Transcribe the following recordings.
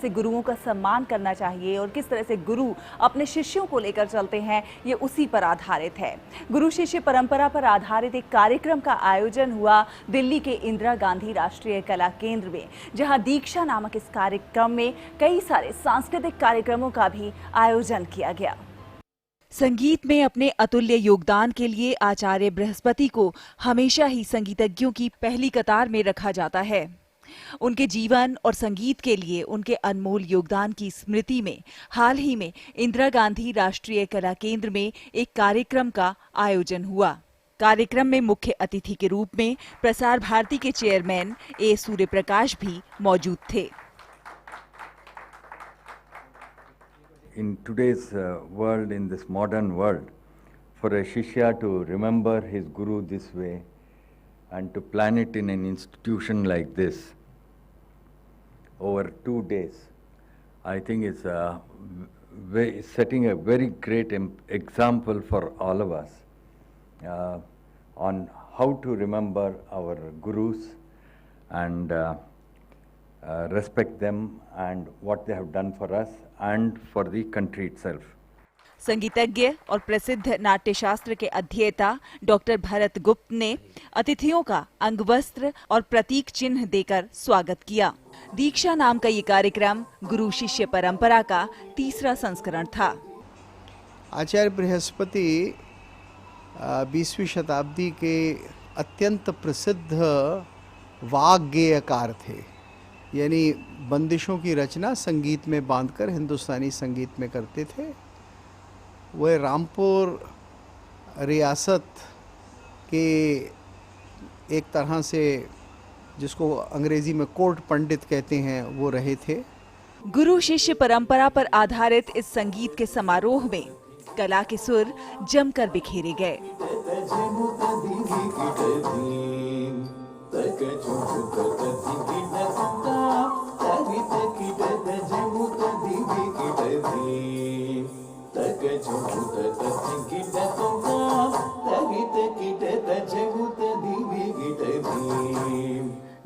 से गुरुओं का सम्मान करना चाहिए और किस तरह से गुरु अपने शिष्यों को लेकर चलते हैं, ये उसी पर आधारित है। गुरु शिष्य परंपरा पर आधारित एक कार्यक्रम का आयोजन हुआ दिल्ली के इंदिरा गांधी राष्ट्रीय कला केंद्र में, जहां दीक्षा नामक इस कार्यक्रम में कई सारे सांस्कृतिक कार्यक्रमों का भी आयोजन किया गया। संगीत में अपने अतुल्य योगदान के लिए आचार्य बृहस्पति को हमेशा ही संगीतज्ञों की पहली कतार में रखा जाता है। उनके जीवन और संगीत के लिए उनके अनमोल योगदान की स्मृति में हाल ही में इंदिरा गांधी राष्ट्रीय कला केंद्र में एक कार्यक्रम का आयोजन हुआ। कार्यक्रम में मुख्य अतिथि के रूप में प्रसार भारती के चेयरमैन ए सूर्यप्रकाश भी मौजूद थे। In today's world, in this modern world, for a Shishya to remember his Guru this way and to plan it in an institution like this over 2 days, I think it's setting a very great example for all of us on how to remember our Gurus and respect them and what they have done for us and for the country itself. संगीतज्ञ और प्रसिद्ध नाट्यशास्त्र के अध्येता doctor Bharat गुप्त ने अतिथियों का अंगवस्त्र और प्रतीक चिन्ह देकर स्वागत किया। दीक्षा नाम का ये कार्यक्रम गुरु शिष्य परंपरा का तीसरा संस्करण था। आचार्य बृहस्पति 20वीं शताब्दी के अत्यंत प्रसिद्ध वाग्गेयकार थे, यानी बंदिशों की रचना संगीत में बांधकर हिंदुस्तानी संगीत में करते थे। वह रामपुर रियासत के एक तरह से, जिसको अंग्रेजी में कोर्ट पंडित कहते हैं, वो रहे थे। गुरु शिष्य परंपरा पर आधारित इस संगीत के समारोह में कला के सुर जमकर बिखेरे गए।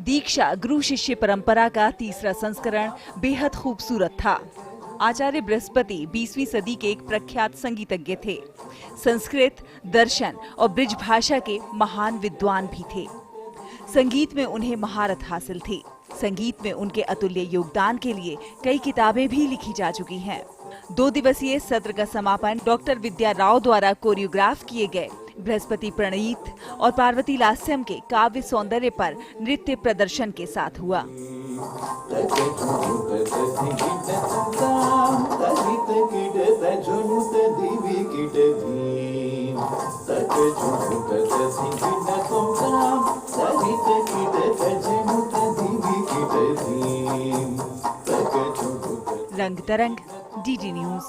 दीक्षा गुरु शिष्य परंपरा का तीसरा संस्करण बेहद खूबसूरत था। आचार्य बृहस्पति 20वीं सदी के एक प्रख्यात संगीतज्ञ थे। संस्कृत, दर्शन और ब्रिज भाषा के महान विद्वान भी थे। संगीत में उन्हें महारत हासिल थी। संगीत में उनके अतुल्य योगदान के लिए कई किताबें भी लिखी जा चुकी हैं। 2 दिवसीय सत्र का समापन डॉक्टर विद्या राव द्वारा कोरियोग्राफ किए गए बृहस्पति प्रणीत और पार्वती लास्यम के काव्य सौंदर्य पर नृत्य प्रदर्शन के साथ हुआ। रंग तरंग, DD news.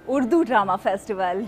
Urdu drama festival